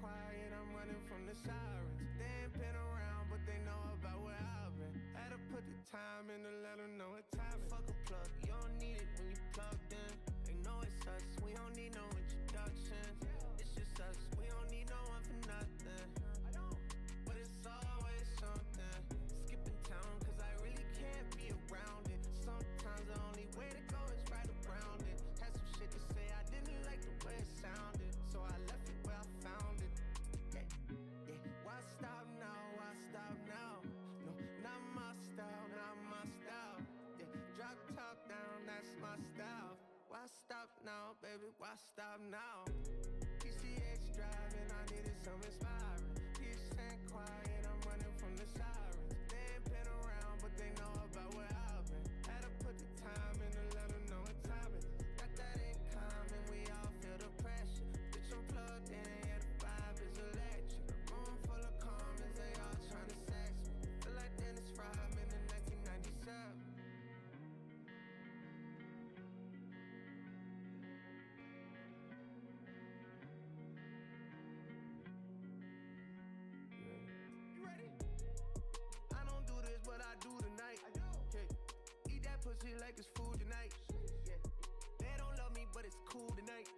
quiet, I'm running from the sirens. They ain't been around, but they know about where I've been. Had to put the time in to let them know it's time. Fuck a plug, you don't need it when you plugged in. They know it's us, we don't need no introductions. It's just us, we don't need no one for nothing. But it's always something. Skipping town, cause I really can't be around it. Sometimes the only way to go is right around it. Had some shit to say, I didn't like the way it sounded, so I left it where I found it. Yeah, yeah. Why stop now? Why stop now? No, not my style, not my style. Yeah, drop top down, that's my style. Why stop now, baby? Why stop now? PCH driving, I needed some inspiring. Peace and quiet, I'm running from the sirens. They ain't been around, but they know about where I've been. Had to put the time in to let them know what time it is. Got that in common, we all feel the pressure. Bitch, I'm plugged in, yeah, the vibe is electric. A room full of comments, they all trying to sex me. Feel like Dennis Rodman in 1997. Pussy like it's food tonight. Yeah. They don't love me, but it's cool tonight.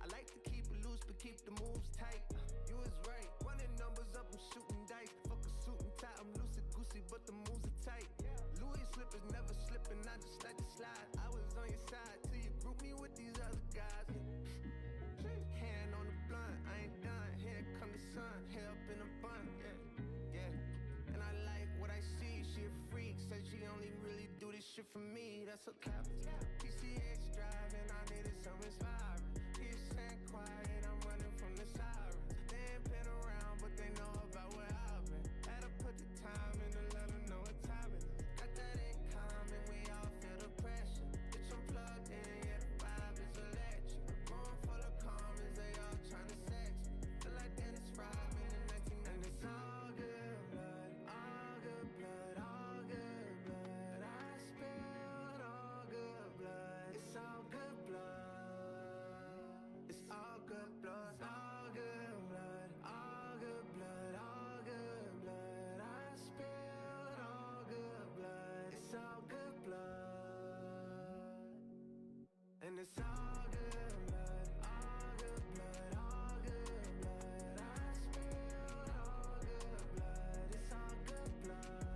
I like to keep it loose, but keep the moves tight. You was right, running numbers up, I'm shooting dice. Fuck a suit and tie, I'm loosey goosey, but the moves are tight. Louis slippers never slipping, I just like to slide. I was on your side till you group me with these other guys. Hand on the blunt, I ain't done. Here come the sun, hair up in a bun. Yeah, yeah. And I like what I see, she a freak. Said she only really do this shit for me, that's her cap. PCH driving, I needed some inspiring. Peace and quiet, I'm running from the sirens. They ain't been around, but they know about where I've been. Had to put the time in to let them know what time it is. Got that in common, we all feel the pressure. Bitch, I'm plugged in, yeah, the vibe is electric. A room full of comments, they all trying to sex me. Feel like Dennis Rodman in 1990. It's all good blood, all good blood, all good blood. I spilled all good blood. It's all good blood. It's all good blood, all good blood, all good blood, all good blood. I spilled all good blood. It's all good blood. And it's all good blood, all good blood, all good blood. I spilled all good blood. It's all good blood.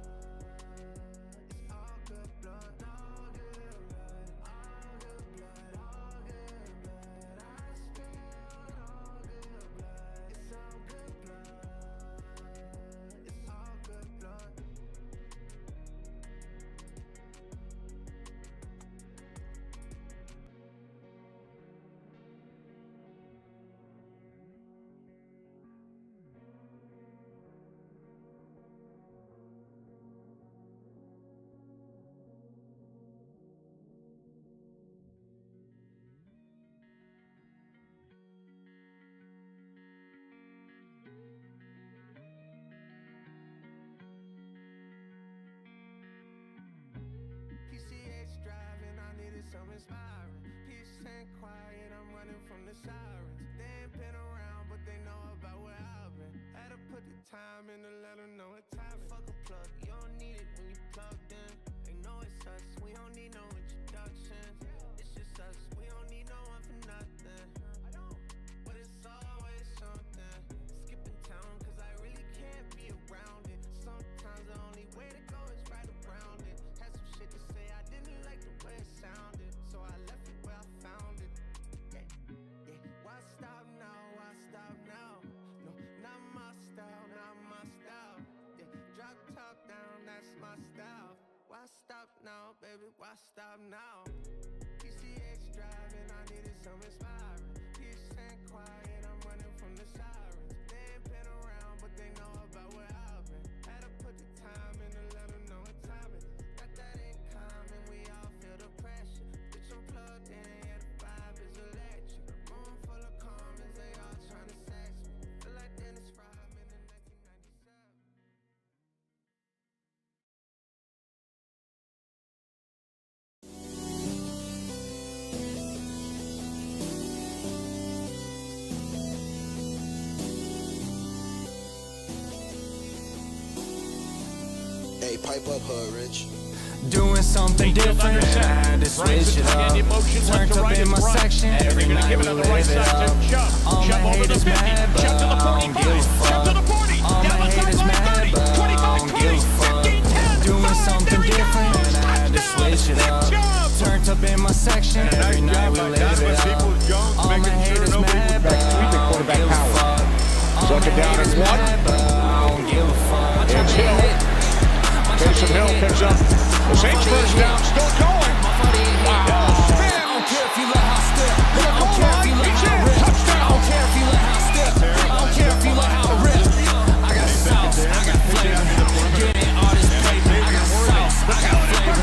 It's all good blood, all good blood, all good blood, all good blood. I spilled all good blood. It's all good blood. It's all good blood. PCH driving, I needed some inspiring. Peace and quiet, I'm running from the sirens. They ain't been around, but they know about where I've been. Had to put the time in to let them know it's time. Fuck a plug, you don't need it when you plugged in. They know it's us, we don't need no introductions. It's just us, we don't need no one for nothing. But it's always something. Skipping town, cause I really can't be around it. Sometimes the only way to go is right around it. Had some shit to say, I didn't like the way it sounded, so I left it where I found it. Yeah, yeah. Why stop now? Why stop now? No, not my style, not my style. Yeah, drop top down, that's my style. Why stop now, baby? Why stop now? PCH driving, I needed some inspiring. Peace and quiet, I'm running from the sirens. They ain't been around, but they know about where I've been. Had to put the time in to let them know what time it is. Got that in common, we all feel the pressure. Bitch, I'm plugged in, yeah, the vibe is electric. A room full of comments, they all trying to sex me. Feel like Dennis Rodman in 1997. pipe up, hood rich. Doing something different, had to switch it up. Turned up in my section, every night we live it up. All my haters mad, but I don't give a fuck. All my haters mad, but I don't give a fuck. Doing something different, had to switch it up. Turned up in my section, every night we live it up. All my haters mad, but I don't give a fuck. All my haters mad, but I don't give a fuck. It's Hill. Taysom Hill picks up the Saints first down, still going. Wow. Spin. I don't care if you let how step. I don't care if you let how rip. I don't care if you let how step. I don't care if you let how rip. I got sauce, I got flavor. Getting all this paper. I got sauce, I got flavor.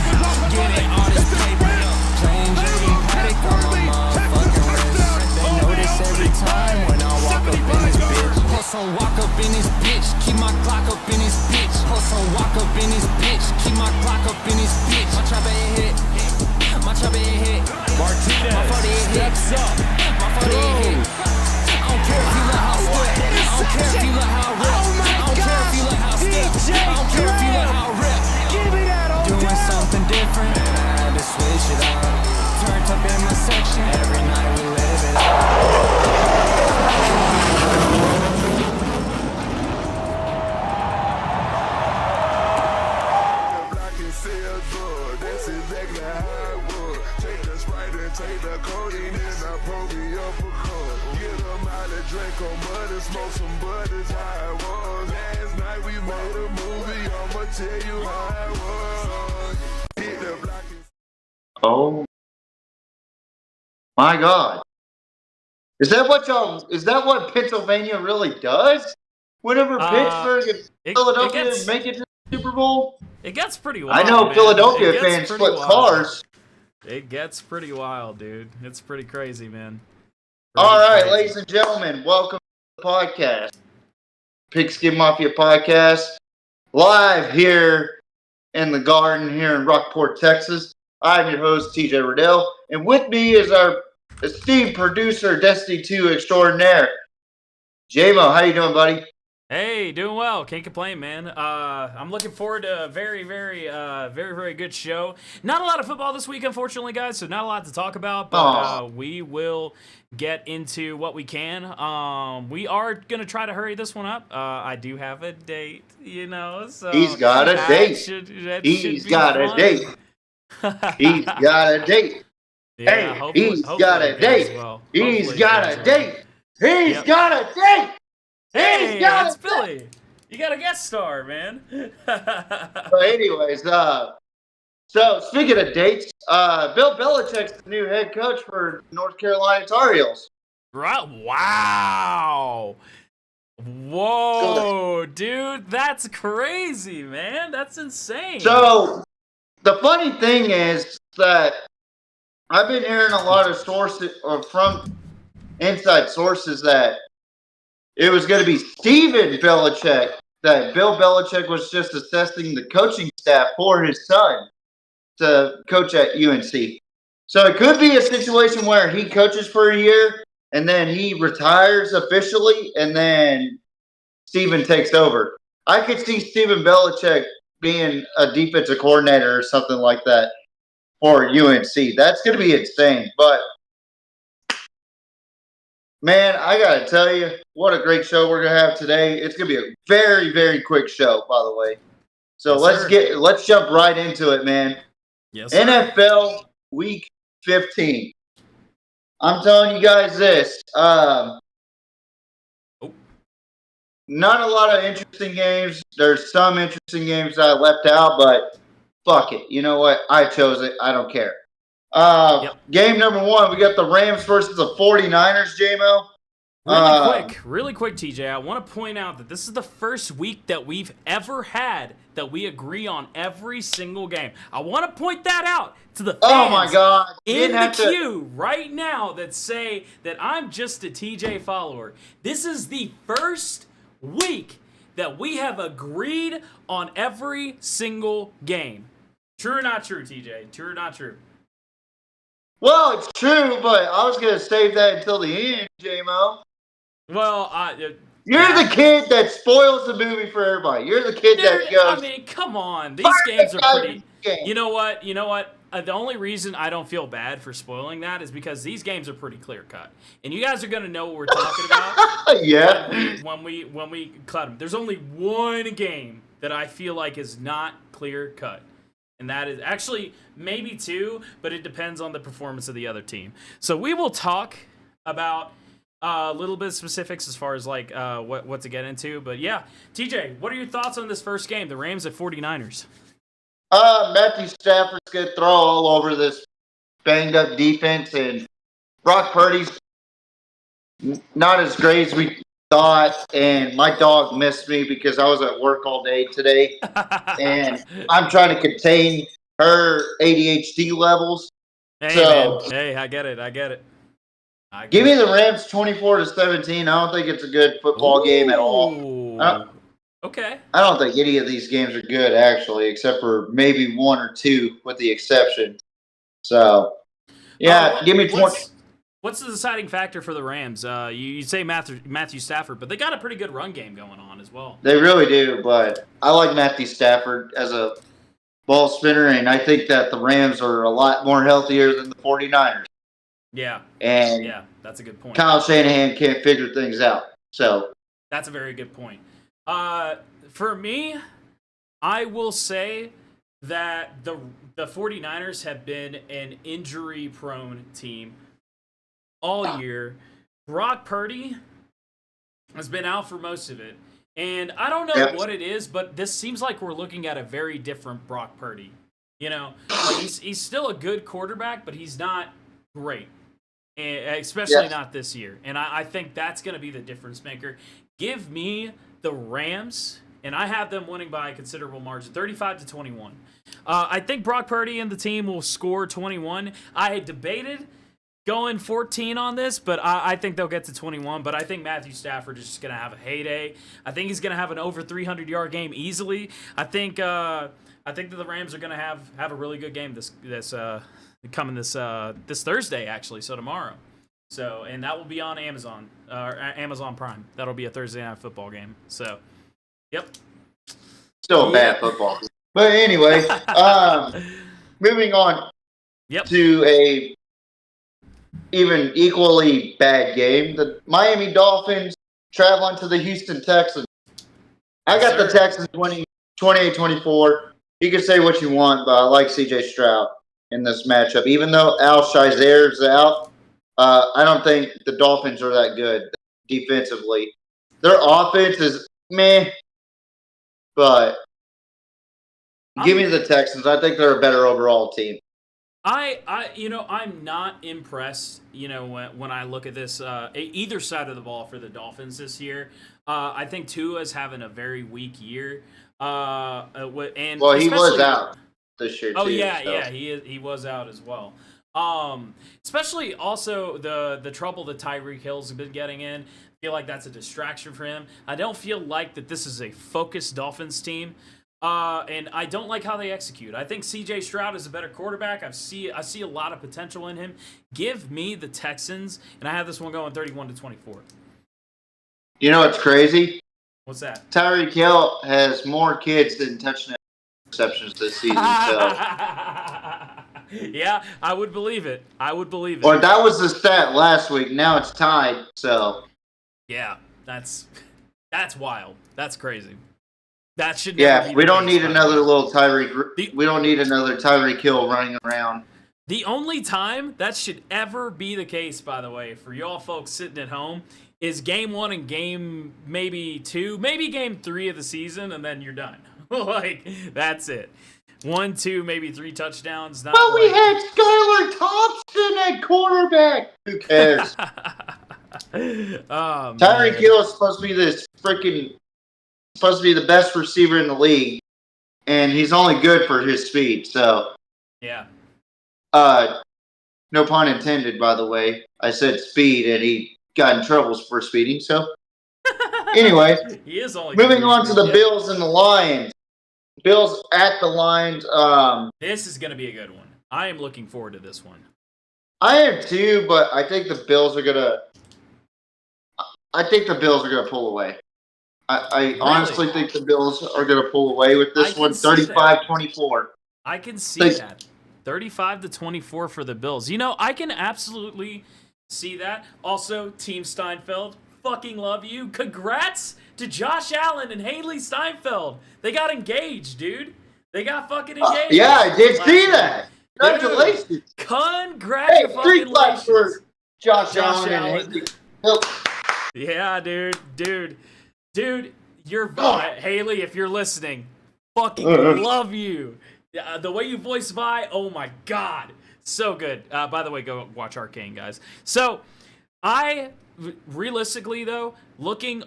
Getting all this paper. Plain Jane Paddock on my motherfucking wrist. They notice every time when I walk up in this bitch. Hustle, walk up in this bitch. Keep my clock up in this bitch. Hustle, walk up in this bitch. Keep my clock up in this bitch. My chopper hit. My chopper hit. Martinez my steps up. My funny hit. I don't care if you let how step. I don't care if you let how rip. I don't care if you let how step. I don't care if you let how rip. Doing something different, I had to switch it up. Turned up in my section, every night we live it up. Take the codeine and I pull me up a cup. Get a mile of Draco, mud and smoke some bud is how it was. Last night we made a movie, I'ma tell you how it was. Hit the block and... Oh my God. Is that what Pennsylvania really does? Whenever Pittsburgh and Philadelphia make it to the Super Bowl? It gets pretty wild. I know man. Philadelphia fans flip cars. It gets pretty wild, dude. It's pretty crazy, man. All right, ladies and gentlemen, welcome to the podcast. Pigskin Mafia podcast. Live here in the garden here in Rockport, Texas. I'm your host, TJ Riddell. And with me is our esteemed producer, Destiny 2 extraordinaire. J-Mo, how you doing, buddy? Hey, doing well. Can't complain, man. I'm looking forward to a very, very good show. Not a lot of football this week, unfortunately, guys, so not a lot to talk about, but we will get into what we can. We are going to try to hurry this one up. I do have a date, you know. So He's got a date. He's got a date. He's got a date. Yeah, hey, he's got a date. Well. He's got a date. He's got a date. Hey, that's Billy. You got a guest star, man. But anyways, so speaking of dates, Bill Belichick's the new head coach for North Carolina Tar Heels. Right? Wow. Whoa, dude, that's crazy, man. That's insane. So the funny thing is that I've been hearing a lot of sources or from inside sources that it was going to be Steven Belichick, that Bill Belichick was just assessing the coaching staff for his son to coach at UNC. So it could be a situation where he coaches for a year and then he retires officially and then Steven takes over. I could see Steven Belichick being a defensive coordinator or something like that for UNC. That's going to be insane. But man, I got to tell you, what a great show we're going to have today. It's going to be a very, very quick show, by the way. So let's jump right into it, man. Yes, sir. NFL Week 15. I'm telling you guys this. Not a lot of interesting games. There's some interesting games that I left out, but fuck it. You know what? I chose it. I don't care. Game number one, we got the Rams versus the 49ers, J-Mo. Really quick, TJ. I want to point out that this is the first week that we've ever had that we agree on every single game. I want to point that out to the fans in the queue right now that say that I'm just a TJ follower. This is the first week that we have agreed on every single game. True or not true, TJ? True or not true? Well, it's true, but I was going to save that until the end, J-Mo. Well, You're the kid that spoils the movie for everybody. You're the kid that goes. I mean, come on. These games are pretty. You know what? The only reason I don't feel bad for spoiling that is because these games are pretty clear cut, and you guys are gonna know what we're talking about. Yeah. When we cut them, there's only one game that I feel like is not clear cut, and that is actually maybe two, but it depends on the performance of the other team. So we will talk about a little bit of specifics as far as like what to get into. But yeah, TJ, what are your thoughts on this first game, the Rams at 49ers? Matthew Stafford's going to throw all over this banged up defense, and Brock Purdy's not as great as we thought. And my dog missed me because I was at work all day today, and I'm trying to contain her ADHD levels. Hey, so, man. Hey, I get it. Give me the Rams 24-17. I don't think it's a good football game at all. Okay. I don't think any of these games are good, actually, except for maybe one or two, with the exception. So, yeah, give me 20. What's the deciding factor for the Rams? You say Matthew Stafford, but they got a pretty good run game going on as well. They really do, but I like Matthew Stafford as a ball spinner, and I think that the Rams are a lot more healthier than the 49ers. Yeah. And yeah, that's a good point. Kyle Shanahan can't figure things out. So that's a very good point. For me, I will say that the 49ers have been an injury-prone team all year. Brock Purdy has been out for most of it. And I don't know what it is, but this seems like we're looking at a very different Brock Purdy. You know, like he's still a good quarterback, but he's not great. Especially not this year. And I think that's going to be the difference maker. Give me the Rams, and I have them winning by a considerable margin, 35-21. I think Brock Purdy and the team will score 21. I had debated going 14 on this, but I think they'll get to 21. But I think Matthew Stafford is just going to have a heyday. I think he's going to have an over 300-yard game easily. I think that the Rams are going to have a really good game this Thursday, actually, so tomorrow. So, and that will be on Amazon Prime. That'll be a Thursday night football game. So, yep. Still a bad football. But anyway, moving on to a even equally bad game. The Miami Dolphins traveling to the Houston Texans. I got the Texans 28-24. You can say what you want, but I like C.J. Stroud in this matchup. Even though Al Shazier is out, I don't think the Dolphins are that good defensively. Their offense is meh, but give me the Texans. I think they're a better overall team. I'm not impressed, when I look at this, either side of the ball for the Dolphins this year. I think Tua's having a very weak year. He was out this year, too. Oh, yeah, he was out as well. Especially also the trouble that Tyreek Hill's been getting in. I feel like that's a distraction for him. I don't feel like that this is a focused Dolphins team. And I don't like how they execute. I think C.J. Stroud is a better quarterback. I see a lot of potential in him. Give me the Texans, and I have this one going 31-24. You know what's crazy? What's that? Tyreek Hill has more kids than touchdown receptions this season. So. Yeah, I would believe it. Or that was the stat last week. Now it's tied. So. Yeah, that's wild. That's crazy. That should. We don't need another little Tyreek. We don't need another Tyreek Hill running around. The only time that should ever be the case, by the way, for y'all folks sitting at home, is game 1 and game maybe 2, maybe game 3 of the season, and then you're done. Like, that's it. 1, 2, maybe 3 touchdowns. But we had Skylar Thompson at quarterback. Who cares? Tyreek Hill is supposed to be the best receiver in the league, and he's only good for his speed. So, yeah. No pun intended, by the way. I said speed, and he got in trouble for speeding. So, anyway, he is only moving on to the Bills and the Lions. Bills at the Lions. This is going to be a good one. I am looking forward to this one. I am too, but I think the Bills are going to. I think the Bills are going to pull away. I honestly think the Bills are going to pull away with this one, 35-24. I can see that. 35-24 for the Bills. You know, I can absolutely see that. Also, Team Steinfeld, fucking love you. Congrats to Josh Allen and Haley Steinfeld. They got engaged, dude. They got fucking engaged. Yeah, I did see that. Congratulations. Dude, congratulations. Hey, 3 claps for Josh Allen and Haley. Yeah, dude, you're Haley. If you're listening, fucking love you. The way you voice Vi, oh my god, so good. By the way, go watch Arcane, guys. So, I realistically though, looking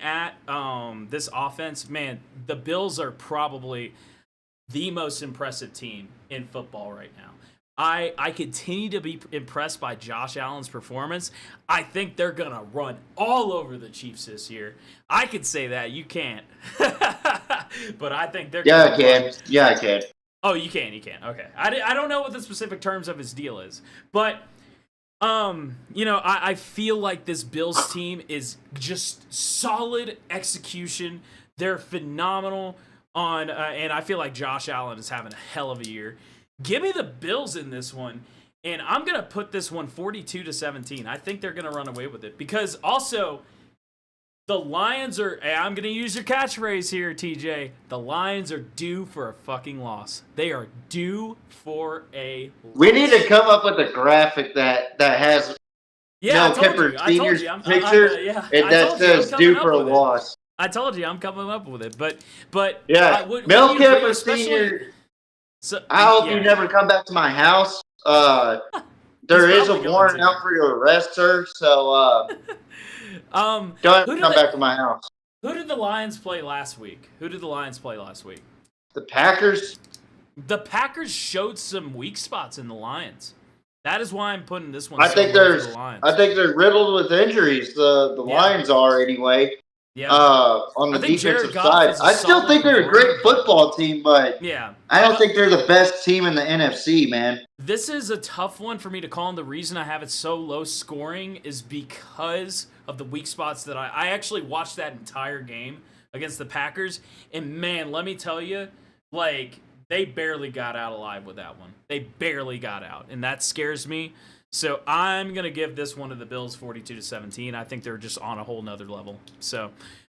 at this offense, man, the Bills are probably the most impressive team in football right now. I continue to be impressed by Josh Allen's performance. I think they're going to run all over the Chiefs this year. I could say that. You can't. But I think they're going to run. Yeah, I can. Oh, you can. Okay. I don't know what the specific terms of his deal is. But, you know, I feel like this Bills team is just solid execution. They're phenomenal on, and I feel like Josh Allen is having a hell of a year. Give me the Bills in this one, and I'm going to put this one 42-17. I think they're going to run away with it because also the Lions are, I'm going to use your catchphrase here, TJ. The Lions are due for a fucking loss. They are due for a loss. We need to come up with a graphic that has Mel Kiper Sr.'s picture and that says due for a loss. I told you I'm coming up with it, but yeah, Mel Kiper Sr., so, I hope you never come back to my house. There is a warrant out for your arrest, sir. So, don't come back to my house. Who did the Lions play last week? The Packers. The Packers showed some weak spots in the Lions. That is why I'm putting this one. I think they're riddled with injuries. The Lions are anyway. Yeah. On the defensive side, I still think they're a great football team, but I don't think they're the best team in the NFC, man. This is a tough one for me to call, and the reason I have it so low scoring is because of the weak spots that I actually watched that entire game against the Packers, and man, let me tell you, like, they barely got out alive with that one. They barely got out, and that scares me. So I'm going to give this one to the Bills 42-17. I think they're just on a whole nother level. So,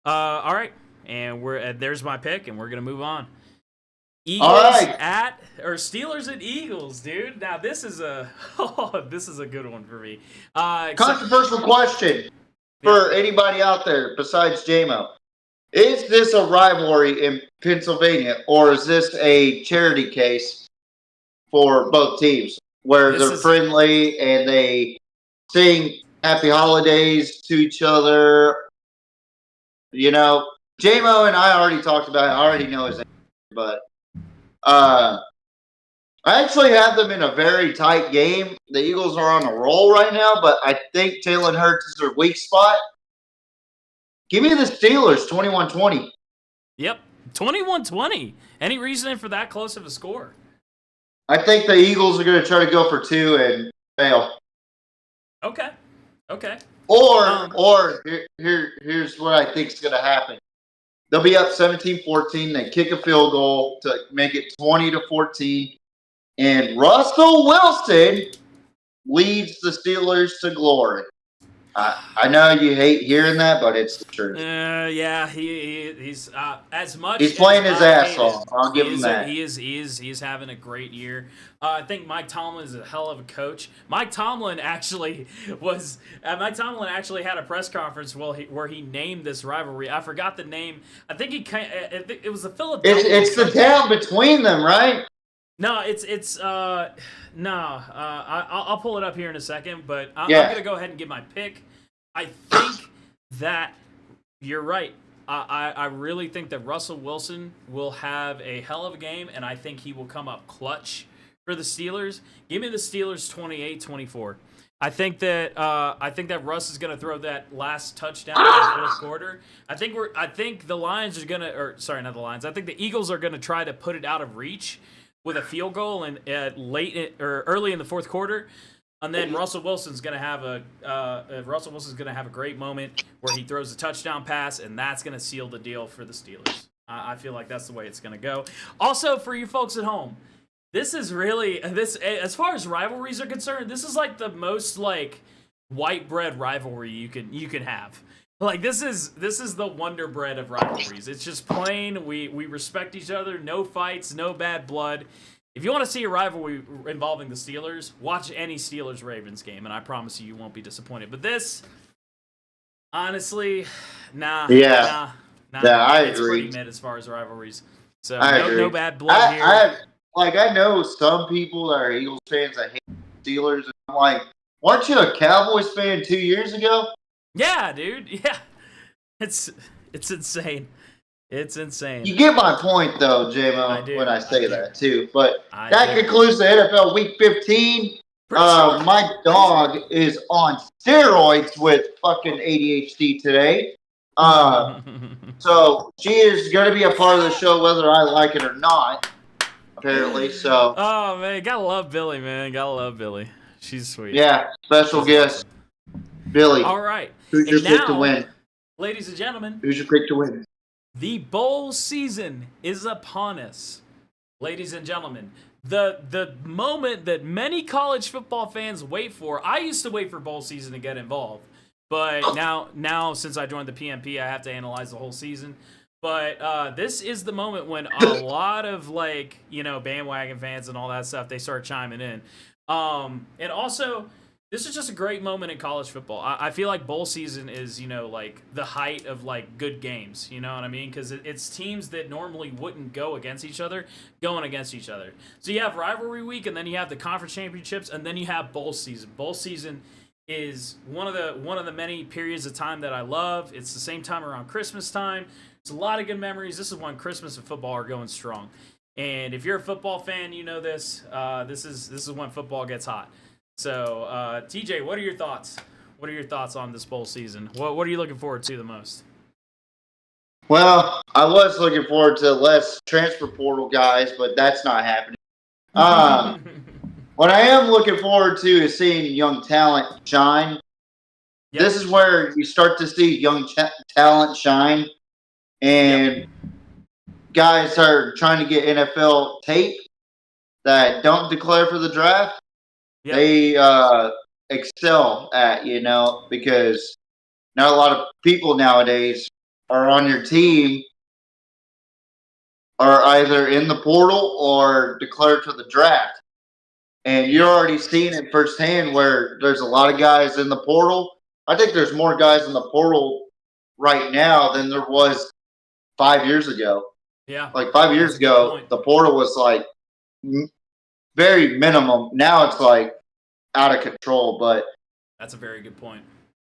all right. And there's my pick, and we're going to move on. Steelers at Eagles, dude. Now, this is a good one for me. Controversial question for anybody out there besides JMO. Is this a rivalry in Pennsylvania, or is this a charity case for both teams? Where they're friendly and they sing happy holidays to each other. You know, J-Mo and I already talked about it. I already know his answer, but I actually have them in a very tight game. The Eagles are on a roll right now, but I think Jalen Hurts is their weak spot. Give me the Steelers, 21-20. Yep, 21-20. Any reason for that close of a score? I think the Eagles are going to try to go for 2 and fail. Okay. Or here's what I think is going to happen. They'll be up 17-14. They kick a field goal to make it 20-14. And Russell Wilson leads the Steelers to glory. I know you hate hearing that, but it's the truth. Yeah, he's as much. He's playing his ass off. I'll give him that. He is having a great year. I think Mike Tomlin is a hell of a coach. Mike Tomlin actually had a press conference where he named this rivalry. I forgot the name. I think it was the Philadelphia. It's the town between them, right? No, I'll pull it up here in a second, but I'm going to go ahead and give my pick. I think that you're right. I really think that Russell Wilson will have a hell of a game, and I think he will come up clutch for the Steelers. Give me the Steelers 28-24. I think that Russ is going to throw that last touchdown in the fourth quarter. I think the Lions are going to, or sorry, not the Lions. I think the Eagles are going to try to put it out of reach with a field goal and early in the fourth quarter. And then Russell Wilson's gonna have a great moment where he throws a touchdown pass, and that's gonna seal the deal for the Steelers. I feel like that's the way it's gonna go. Also, for you folks at home, this is really as far as rivalries are concerned, this is like the most like white bread rivalry you can have. Like this is the Wonder Bread of rivalries. It's just plain. We respect each other. No fights. No bad blood. If you want to see a rivalry involving the Steelers, watch any Steelers-Ravens game, and I promise you won't be disappointed. But this, honestly, nah. Yeah, I it's agree. pretty mid as far as rivalries. So agree. no bad blood here. I know some people that are Eagles fans that hate Steelers, and I'm like, weren't you a Cowboys fan 2 years ago? Yeah, dude. Yeah, it's insane. It's insane. You get my point, though, J-Mo, when I say that, too. But that do. concludes the NFL Week 15. Sure. My dog is on steroids with fucking ADHD today. So she is going to be a part of the show whether I like it or not, apparently. So. Oh, man. Gotta love Billy, man. Gotta love Billy. She's sweet. Yeah, special guest, Billy. All right. Who's your pick to win? Ladies and gentlemen. Who's your pick to win? The bowl season is upon us. Ladies and gentlemen, the moment that many college football fans wait for. I used to wait for bowl season to get involved. But now since I joined the PMP, I have to analyze the whole season. But this is the moment when a lot of bandwagon fans and all that stuff, they start chiming in. And also, this is just a great moment in college football. I feel like bowl season is, the height of, good games. You know what I mean? Because it's teams that normally wouldn't go against each other going against each other. So you have rivalry week, and then you have the conference championships, and then you have bowl season. Bowl season is one of the many periods of time that I love. It's the same time around Christmas time. It's a lot of good memories. This is when Christmas and football are going strong. And if you're a football fan, you know this. This is when football gets hot. So, TJ, what are your thoughts? What are your thoughts on this bowl season? What are you looking forward to the most? Well, I was looking forward to less transfer portal guys, but that's not happening. What I am looking forward to is seeing young talent shine. Yep. This is where you start to see young talent shine, and guys are trying to get NFL tape that don't declare for the draft. Yep. They excel at, because not a lot of people nowadays are on your team are either in the portal or declared for the draft. And you're already seeing it firsthand where there's a lot of guys in the portal. I think there's more guys in the portal right now than there was 5 years ago. Yeah. 5 years ago, the portal was very minimum. Now it's out of control, but that's a very good point.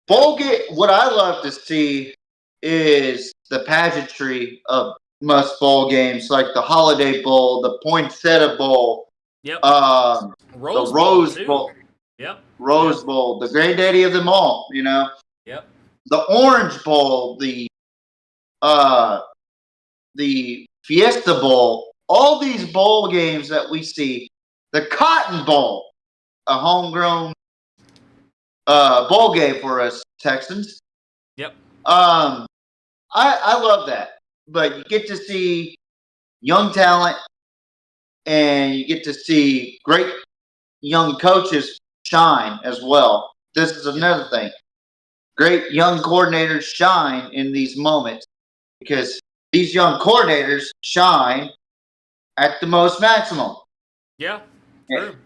What I love to see is the pageantry of most bowl games, like the Holiday Bowl, the Poinsettia Bowl, the Rose Bowl. Yep. Rose Bowl, the granddaddy of them all, Yep. The Orange Bowl, the Fiesta Bowl, all these bowl games that we see, the Cotton Bowl, a homegrown bowl game for us Texans. Yep. I love that. But you get to see young talent and you get to see great young coaches shine as well. This is another thing. Great young coordinators shine in these moments because these young coordinators shine at the most maximum. Yeah, true.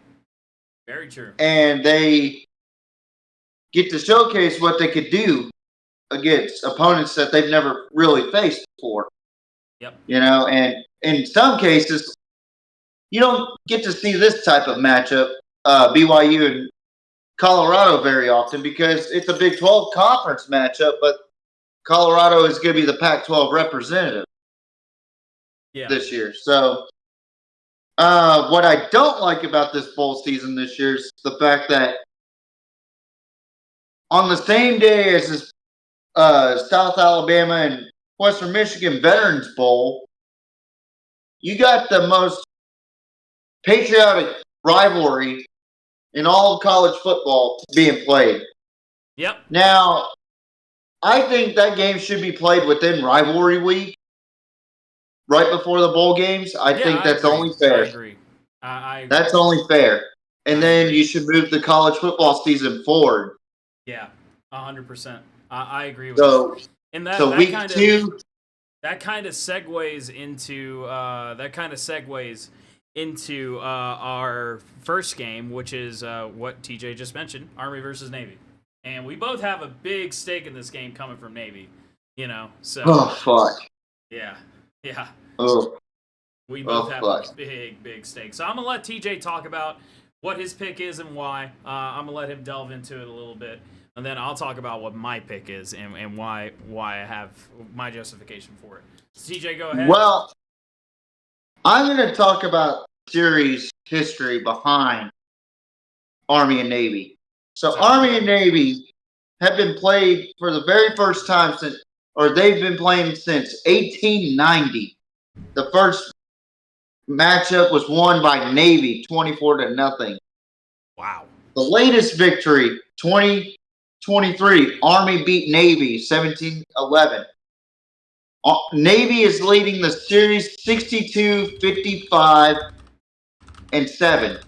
Very true. And they get to showcase what they could do against opponents that they've never really faced before. Yep. And in some cases, you don't get to see this type of matchup, BYU and Colorado, very often because it's a Big 12 conference matchup, but Colorado is going to be the Pac-12 representative this year. So what I don't like about this bowl season this year is the fact that on the same day as this South Alabama and Western Michigan Veterans Bowl, you got the most patriotic rivalry in all of college football being played. Yep. Now, I think that game should be played within rivalry week, right before the bowl games. I think that's only fair. I agree. I agree. That's only fair. And then agree. you should move the college football season forward. Yeah, 100%. I agree with So, that. And that, so that week kind of, 2. that kind of segues into our first game, which is what TJ just mentioned, Army versus Navy. And we both have a big stake in this game coming from Navy, so. Oh, fuck. Yeah. Oh. We both have a big stake. So I'm going to let TJ talk about what his pick is and why. I'm going to let him delve into it a little bit. And then I'll talk about what my pick is and why I have my justification for it. So TJ, go ahead. Well, I'm going to talk about series history behind Army and Navy. So Army and Navy have been played for the very first time they've been playing since 1890. The first matchup was won by Navy 24-0. Wow. The latest victory, 2023, Army beat Navy 17-11. Navy is leading the series 62-55-7.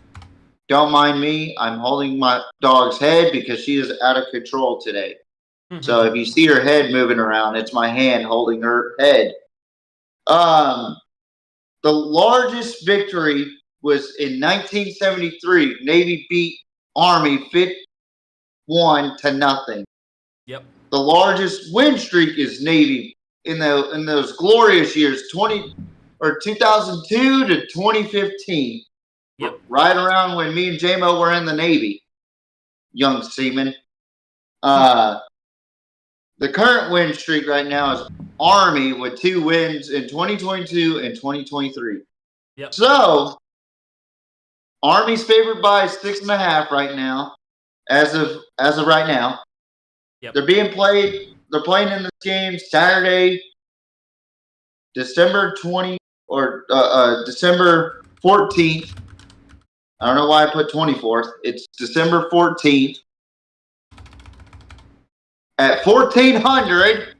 Don't mind me. I'm holding my dog's head because she is out of control today. So if you see her head moving around, it's my hand holding her head. The largest victory was in 1973. Navy beat Army 51-0. Yep. The largest win streak is Navy in those glorious years, 2002 to 2015. Yep. Right around when me and J-Mo were in the Navy, young seaman. The current win streak right now is Army with 2 wins in 2022 and 2023. Yep. So, Army's favored by 6.5 right now, as of right now. Yep. They're playing in this game Saturday, December 20 or December 14th. I don't know why I put 24th. It's December 14th at 1400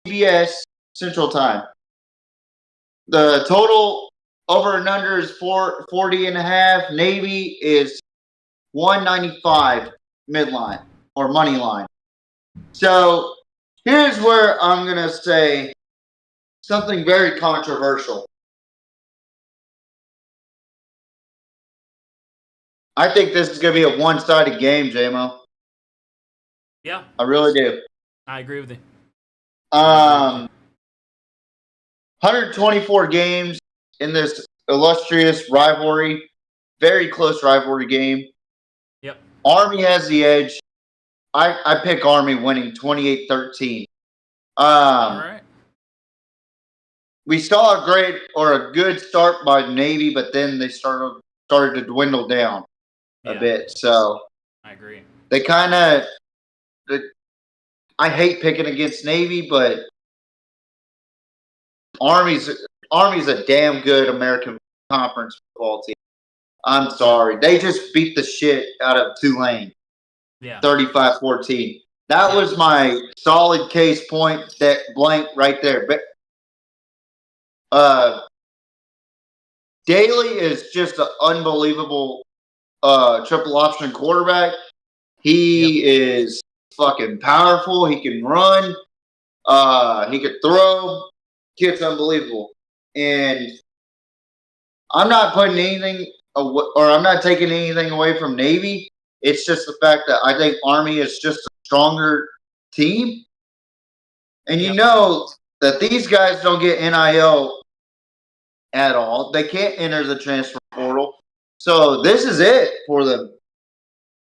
CBS Central Time. The total over and under is 40.5. Navy is 195 midline or money line. So here's where I'm going to say something very controversial. I think this is going to be a one-sided game, J-Mo. Yeah. I really do. I agree with you. 124 games in this illustrious rivalry. Very close rivalry game. Yep. Army has the edge. I pick Army winning 28-13. All right. We saw a good start by Navy, but then they started to dwindle down a bit. So I agree. They kind of. I hate picking against Navy, but Army's a damn good American Conference football team. I'm sorry. They just beat the shit out of Tulane. Yeah. 35-14. That was my solid case point that blank right there. But Daly is just an unbelievable triple option quarterback. He is fucking powerful. He can run. He could throw. Kid's unbelievable. And I'm not putting anything or I'm not taking anything away from Navy. It's just the fact that I think Army is just a stronger team. And you know that these guys don't get NIL at all. They can't enter the transfer portal. So this is it for them.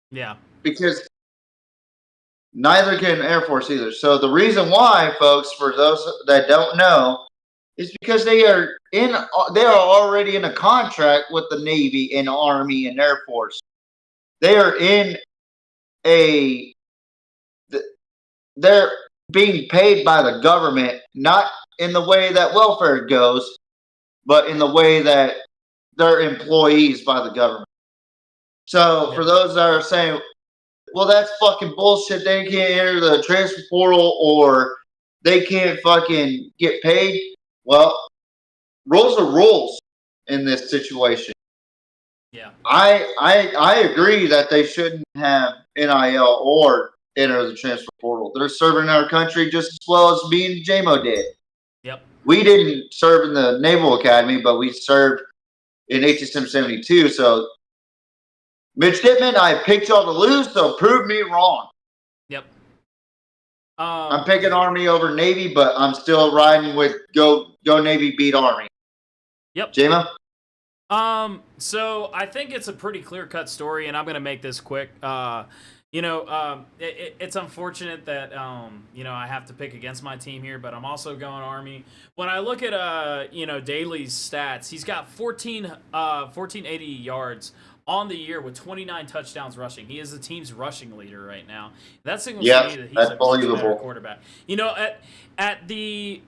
Yeah. Because neither can Air Force either. So the reason why, folks, for those that don't know, is because they are already in a contract with the Navy and Army and Air Force. They are they're being paid by the government, not in the way that welfare goes, but in the way that they're employees by the government. So for those that are saying, well, that's fucking bullshit. They can't enter the transfer portal or they can't fucking get paid. Well, rules are rules in this situation. Yeah. I agree that they shouldn't have NIL or enter the transfer portal. They're serving our country just as well as me and JMO did. Yep. We didn't serve in the Naval Academy, but we served in HSM 72. So, midshipman, I picked y'all to lose, so prove me wrong. Yep. I'm picking Army over Navy, but I'm still riding with go Navy, beat Army. Yep. JMO? So I think it's a pretty clear-cut story, and I'm going to make this quick. It's unfortunate that, I have to pick against my team here, but I'm also going Army. When I look at, Daly's stats, he's got 1480 yards on the year with 29 touchdowns rushing. He is the team's rushing leader right now. That signals to me that he's a much better quarterback. At the,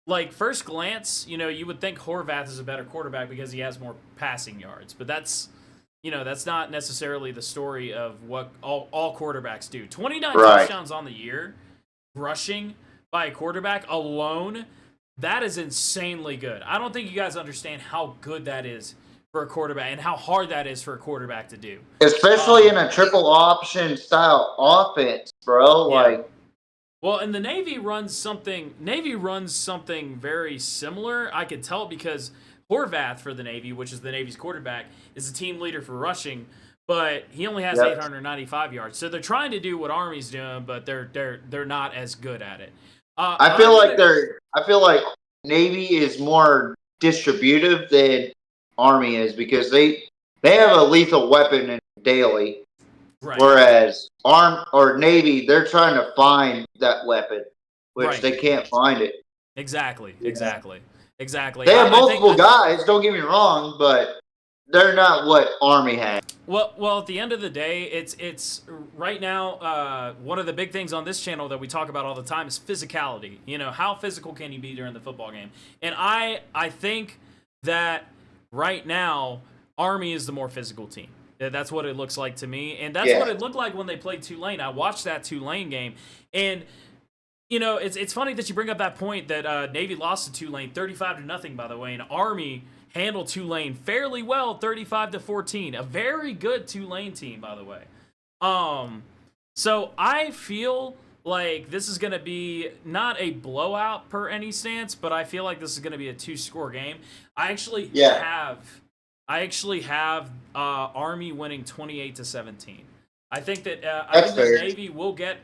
like first glance, you would think Horvath is a better quarterback because he has more passing yards, but that's not necessarily the story of what all quarterbacks do. 29 touchdowns on the year, rushing by a quarterback alone, that is insanely good. I don't think you guys understand how good that is for a quarterback and how hard that is for a quarterback to do. Especially in a triple option style offense, bro. Yeah. Well, and the Navy runs something very similar. I could tell because Horvath for the Navy, which is the Navy's quarterback, is the team leader for rushing, but he only has 895 yards. So they're trying to do what Army's doing, but they're not as good at it. I feel like Navy is more distributive than Army is because they have a lethal weapon in Daly. Right. Whereas Navy, they're trying to find that weapon, which they can't find it. Exactly. They have multiple guys, don't get me wrong, but they're not what Army had. Well, at the end of the day, it's right now, one of the big things on this channel that we talk about all the time is physicality. How physical can you be during the football game? And I think that right now, Army is the more physical team. That's what it looks like to me, and that's what it looked like when they played Tulane. I watched that Tulane game, and it's funny that you bring up that point that Navy lost to Tulane 35-0, by the way, and Army handled Tulane fairly well, 35-14. A very good Tulane team, by the way. So I feel like this is going to be not a blowout per any stance, but I feel like this is going to be a 2-score game. I actually have Army winning 28-17. I think that Navy will get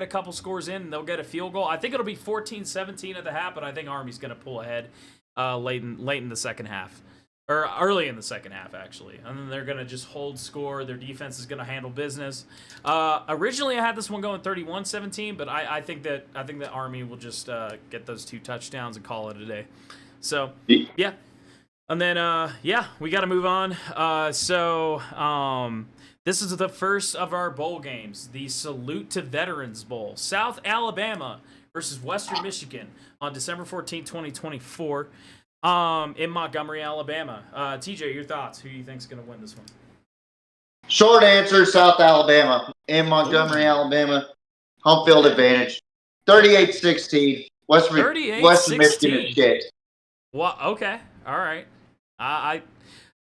a couple scores in and they'll get a field goal. I think it'll be 14-17 at the half, but I think Army's going to pull ahead late in the second half. Or early in the second half, actually. And then they're going to just hold score. Their defense is going to handle business. Originally, I had this one going 31-17, but I think that Army will just get those 2 touchdowns and call it a day. So, yeah. And then, we got to move on. This is the first of our bowl games, the Salute to Veterans Bowl. South Alabama versus Western Michigan on December 14, 2024, in Montgomery, Alabama. TJ, your thoughts? Who do you think is going to win this one? Short answer, South Alabama. In Montgomery, Alabama. Home field advantage. 38-16. Western Michigan is shit. Well, okay. All right. I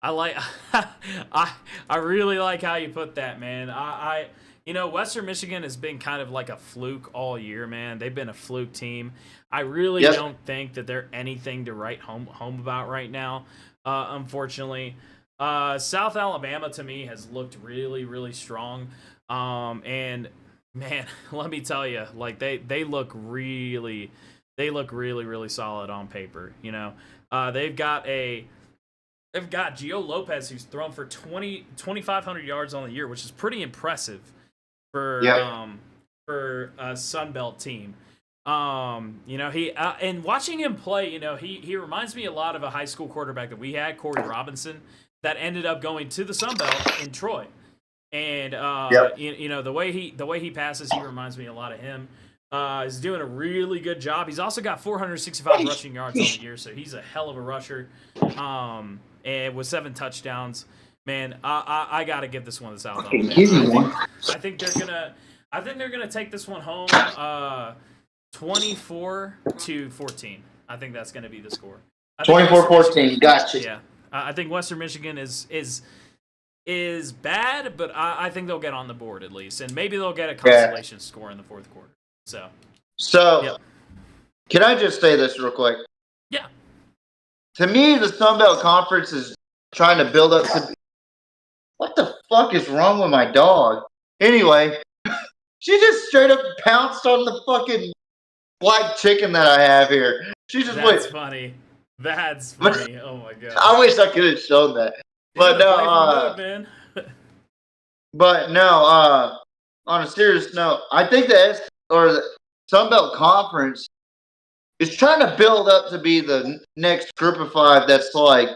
like I really like how you put that, man. Western Michigan has been kind of like a fluke all year, man. They've been a fluke team. I really don't think that they're anything to write home about right now. Unfortunately, South Alabama to me has looked really, really strong. And man, let me tell you, like they look really, really solid on paper. They've got Gio Lopez, who's thrown for 2,500 yards on the year, which is pretty impressive for a Sun Belt team. He and watching him play, he reminds me a lot of a high school quarterback that we had, Corey Robinson, that ended up going to the Sun Belt in Troy. And the way he passes, he reminds me a lot of him. He's doing a really good job. He's also got 465 rushing yards on the year, so he's a hell of a rusher. and with 7 touchdowns. Man, I got to give this one to South Alabama. I think they're gonna take this one home, 24-14. I think that's gonna be the score. 24-14. Gotcha. Yeah, I think Western Michigan is bad, but I think they'll get on the board at least, and maybe they'll get a consolation score in the fourth quarter. So, yep. Can I just say this real quick? Yeah. To me, the Sun Belt Conference is trying to build up to. What the fuck is wrong with my dog? Anyway, she just straight up pounced on the fucking black chicken that I have here. She just That's funny. That's funny. Oh my god. I wish I could have shown that. But no, man. But no, on a serious note, I think the Sun Belt Conference is trying to build up to be the next group of 5 that's like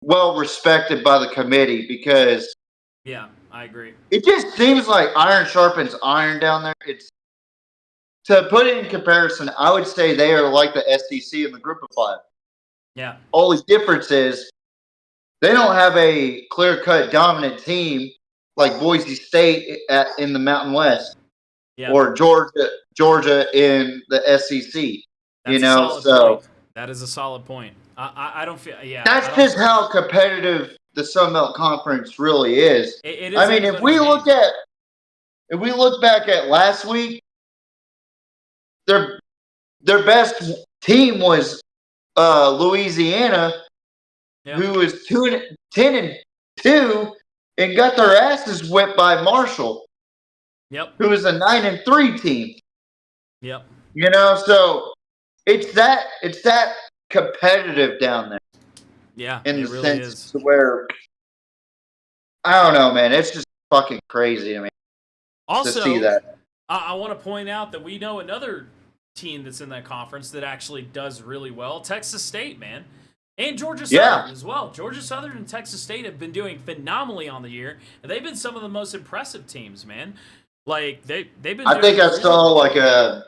well respected by the committee, because yeah, I agree. It just seems like iron sharpens iron down there. It's to put it in comparison, I would say they are like the SEC in the group of 5. Yeah. Only difference is they don't have a clear-cut dominant team like Boise State in the Mountain West, or Georgia in the SEC. Point. That is a solid point. I don't feel. Yeah. That's just how competitive the Sun Belt Conference really is. It is. I mean, if we look back at last week, their best team was Louisiana, who was 10-2 and got their asses whipped by Marshall. Yep. Who is a 9-3 team. Yep. So it's that competitive down there. Yeah, in the really sense is. To where I don't know, man. It's just fucking crazy. I mean, also, to see that. I want to point out that we know another team that's in that conference that actually does really well. Texas State, man. And Georgia Southern as well. Georgia Southern and Texas State have been doing phenomenally on the year, and they've been some of the most impressive teams, man. Like they've been. I think I saw like a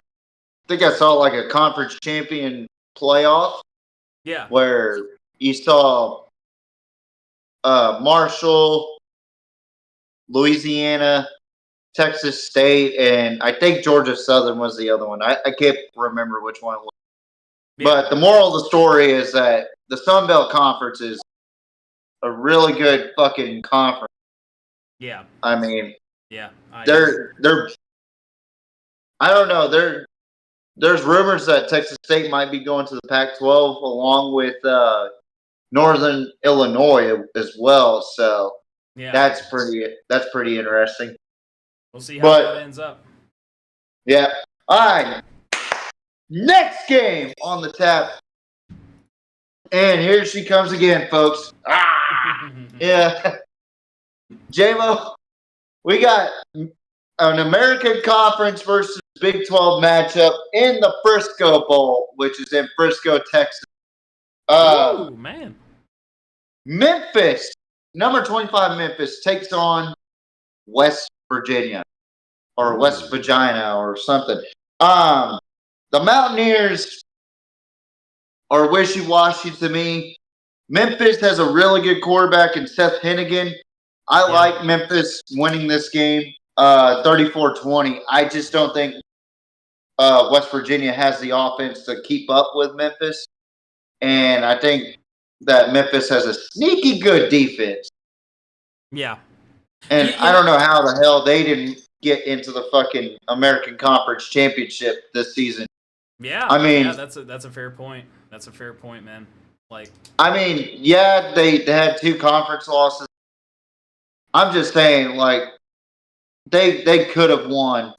conference champion playoff. Yeah. Where you saw Marshall, Louisiana, Texas State, and I think Georgia Southern was the other one. I can't remember which one it was. Yeah. But the moral of the story is that the Sun Belt Conference is a really good fucking conference. Yeah. I mean, yeah. They're I don't know. There's rumors that Texas State might be going to the Pac-12 along with Northern Illinois as well. So that's pretty interesting. We'll see how that ends up. Yeah. All right. Next game on the tap. And here she comes again, folks. Yeah. J-Mo, we got an American Conference versus Big 12 matchup in the Frisco Bowl, which is in Frisco, Texas. Oh, man. Memphis, number 25 Memphis, takes on West Virginia or West Virginia or something. The Mountaineers are wishy-washy to me. Memphis has a really good quarterback in Seth Hennigan. I like Memphis winning this game 34-20. I just don't think West Virginia has the offense to keep up with Memphis. And I think that Memphis has a sneaky good defense. Yeah. And I don't know how the hell they didn't get into the fucking American Conference Championship this season. Yeah. I mean, that's a fair point. That's a fair point, man. Like, I mean, they had 2 conference losses. I'm just saying, like, they could have won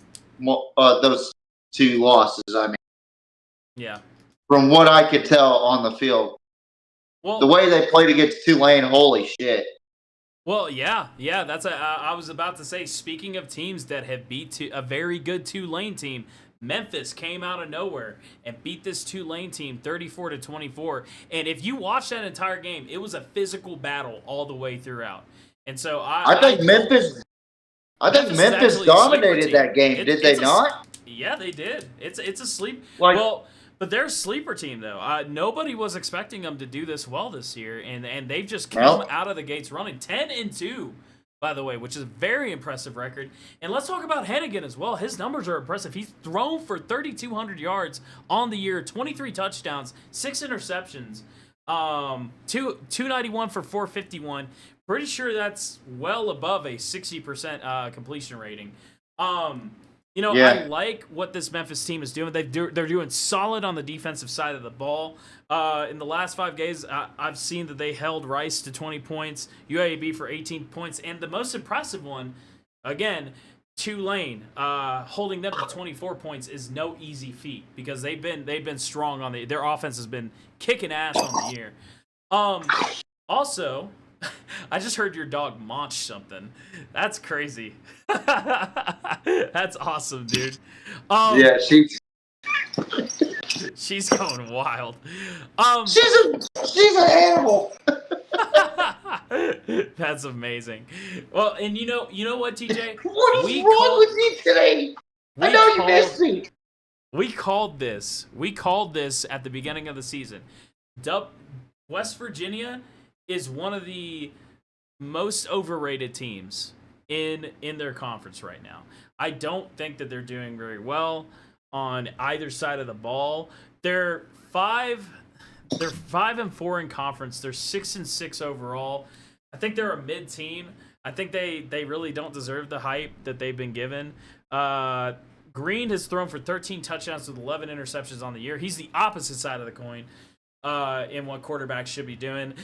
those 2 losses. I mean, yeah. From what I could tell on the field, the way they played against Tulane, holy shit. Well, yeah. That's I was about to say. Speaking of teams that have beat a very good Tulane team, Memphis came out of nowhere and beat this Tulane team 34-24. And if you watch that entire game, it was a physical battle all the way throughout. And so I think Memphis dominated that game. Did they not? Yeah, they did. It's a sleep. Like, well, But they're a sleeper team, though. Nobody was expecting them to do this well this year, and they've just come out of the gates running 10-2, by the way, which is a very impressive record. And let's talk about Hennigan as well. His numbers are impressive. He's thrown for 3,200 yards on the year, 23 touchdowns, 6 interceptions, 291 for 451. Pretty sure that's well above a 60% completion rating. I like what this Memphis team is doing. They're doing solid on the defensive side of the ball. In the last 5 games, I've seen that they held Rice to 20 points, UAB for 18 points, and the most impressive one, again, Tulane holding them to 24 points is no easy feat because they've been strong on their offense has been kicking ass on the year. Also, I just heard your dog munch something. That's crazy. That's awesome, dude. Yeah, she's going wild. She's an animal. That's amazing. Well, and you know what, TJ? What is wrong with you today? I know you missed me. We called this. We called this at the beginning of the season. West Virginia is one of the most overrated teams in their conference right now. I don't think that they're doing very well on either side of the ball. They're 5-4 in conference. They're 6-6 overall. I think they're a mid team. I think they really don't deserve the hype that they've been given. Green has thrown for 13 touchdowns with 11 interceptions on the year. He's the opposite side of the coin in what quarterbacks should be doing.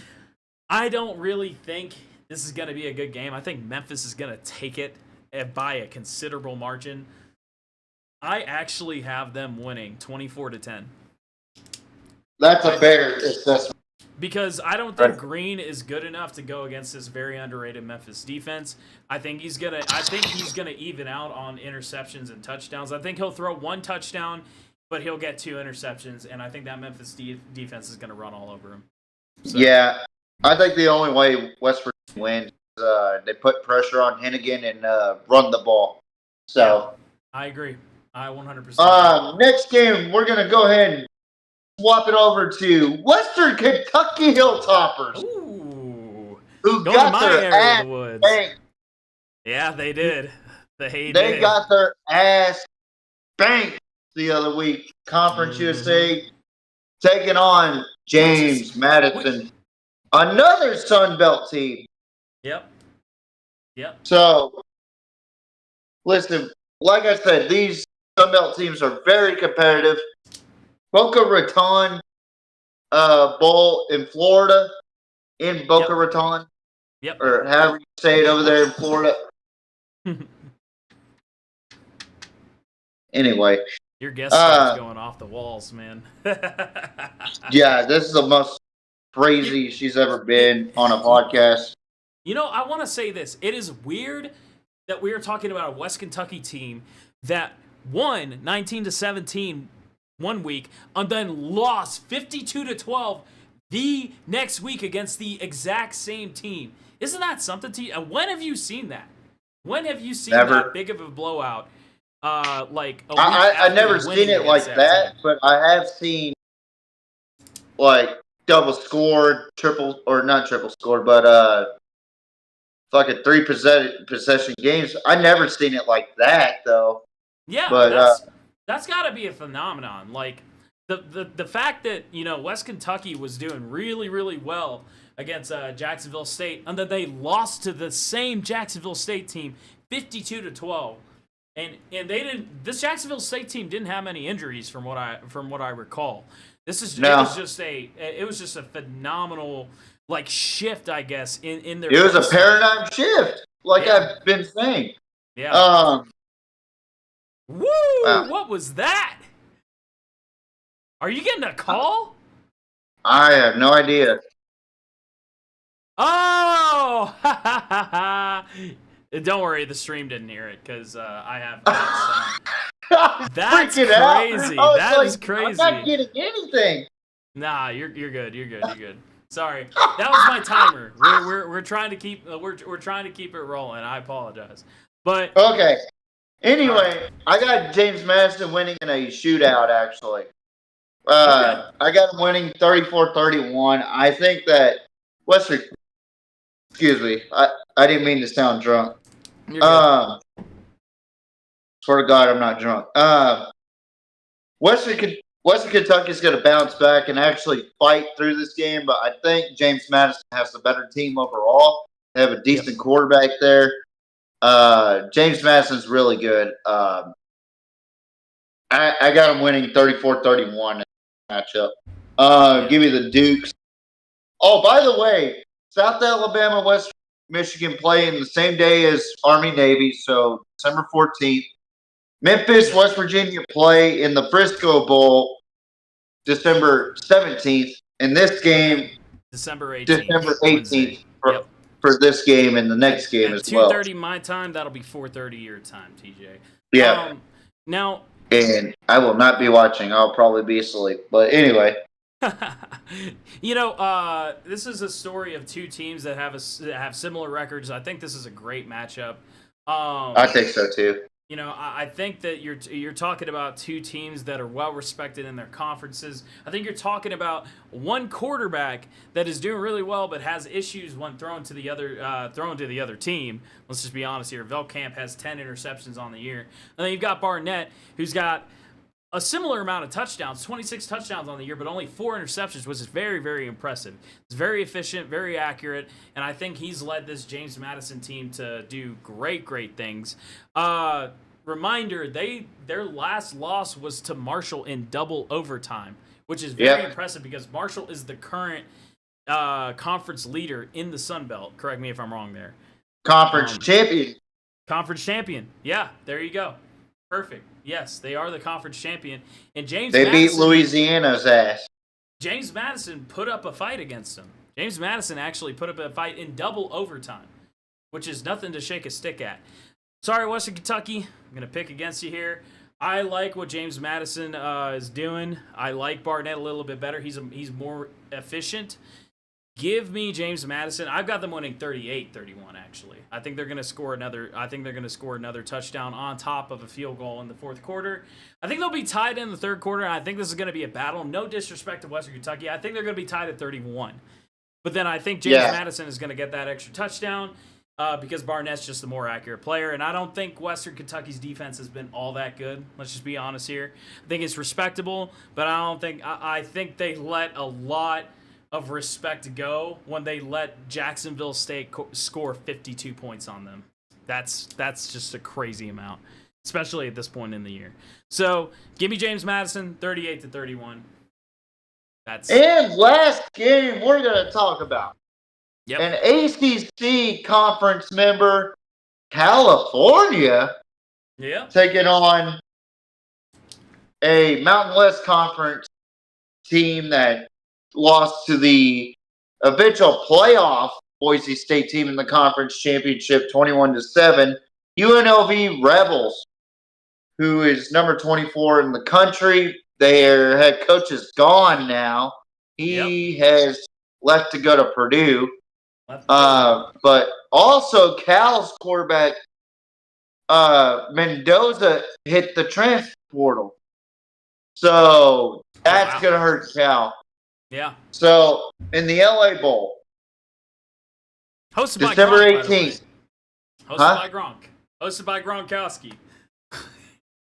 I don't really think this is going to be a good game. I think Memphis is going to take it by a considerable margin. I actually have them winning 24-10. That's a better assessment. Because I don't think Green is good enough to go against this very underrated Memphis defense. I think he's gonna even out on interceptions and touchdowns. I think he'll throw 1 touchdown, but he'll get 2 interceptions, and I think that Memphis defense is gonna run all over him. So. Yeah. I think the only way West Virginia wins is they put pressure on Hennigan and run the ball. So I agree. I 100%. Next game, we're going to go ahead and swap it over to Western Kentucky Hilltoppers. Ooh. Who Going got to my their area ass of the woods. spanked. Yeah, they did. They got their ass spanked the other week. Conference USA taking on James Madison. Another Sun Belt team. Yep. So, listen, like I said, these Sun Belt teams are very competitive. Boca Raton Bowl in Florida, in Boca Raton. Yep. Or however you say it over there in Florida. Anyway. Your guest is going off the walls, man. Yeah, this is the most crazy she's ever been on a podcast. You know, I want to say this. It is weird that we are talking about a West Kentucky team that won 19-17 one week and then lost 52-12 the next week against the exact same team. Isn't that something to you? When have you seen that? When have you seen that big of a blowout? Like a week I never seen it like that, but I have seen like double scored, not triple scored, but fucking 3 possession games. I never seen it like that though. Yeah, but that's got to be a phenomenon. Like the fact that West Kentucky was doing really, really well against Jacksonville State, and that they lost to the same Jacksonville State team 52-12. And they didn't. This Jacksonville State team didn't have many injuries from what I recall. It was just a phenomenal shift, I guess, in their. It was a paradigm shift, I've been saying. Yeah. Woo! Wow. What was that? Are you getting a call? I have no idea. Oh! Don't worry, the stream didn't hear it because I have. That's crazy. That is crazy. I'm not getting anything. Nah, you're good. You're good. Sorry, that was my timer. We're trying to keep we're trying to keep it rolling. I apologize, but okay. Anyway, I got James Madison winning in a shootout. Actually, I got them winning 34-31. I think that Western. Excuse me. I didn't mean to sound drunk. You're good. Swear to God, I'm not drunk. Western Kentucky's going to bounce back and actually fight through this game, but I think James Madison has the better team overall. They have a decent quarterback there. James Madison's really good. I got him winning 34-31 in the matchup. Give me the Dukes. Oh, by the way, South Alabama, West Michigan play in the same day as Army-Navy, so December 14th. Memphis, West Virginia play in the Frisco Bowl December 17th. In this game, December 18th. December 18th for this game and the next game as well. At 2:30 my time, that'll be 4:30 your time, TJ. Yeah. Now. And I will not be watching. I'll probably be asleep. But anyway. This is a story of two teams that have similar records. I think this is a great matchup. I think so too. I think that you're talking about two teams that are well respected in their conferences. I think you're talking about one quarterback that is doing really well, but has issues when thrown to the other team. Let's just be honest here. Velkamp has 10 interceptions on the year, and then you've got Barnett, who's got a similar amount of touchdowns, 26 touchdowns on the year, but only 4 interceptions, which is very, very impressive. It's very efficient, very accurate, and I think he's led this James Madison team to do great, great things. Reminder, their last loss was to Marshall in double overtime, which is very impressive because Marshall is the current conference leader in the Sun Belt. Correct me if I'm wrong there. Conference champion. Conference champion. Yeah, there you go. Perfect. Yes, they are the conference champion. And They beat Louisiana's ass. James Madison put up a fight against them. James Madison actually put up a fight in double overtime, which is nothing to shake a stick at. Sorry, Western Kentucky. I'm going to pick against you here. I like what James Madison is doing. I like Barnett a little bit better. He's more efficient. Give me James Madison. I've got them winning 38-31, actually. I think they're going to score another touchdown on top of a field goal in the fourth quarter. I think they'll be tied in the third quarter, and I think this is going to be a battle. No disrespect to Western Kentucky. I think they're going to be tied at 31. But then I think James Madison is going to get that extra touchdown because Barnett's just the more accurate player. And I don't think Western Kentucky's defense has been all that good. Let's just be honest here. I think it's respectable, but I think they let a lot of respect go when they let Jacksonville State score 52 points on them. That's just a crazy amount, especially at this point in the year. So give me James Madison, 38-31. And last game we're going to talk about. Yep. An ACC conference member, California, taking on a Mountain West Conference team that lost to the eventual playoff Boise State team in the conference championship 21-7. UNLV Rebels, who is number 24 in the country. Their head coach is gone now. He has left to go to Purdue. But also Cal's quarterback, Mendoza, hit the transfer portal. So that's going to hurt Cal. Yeah. So, in the LA Bowl, hosted December by Gronk, 18th. By Gronk. Hosted by Gronkowski.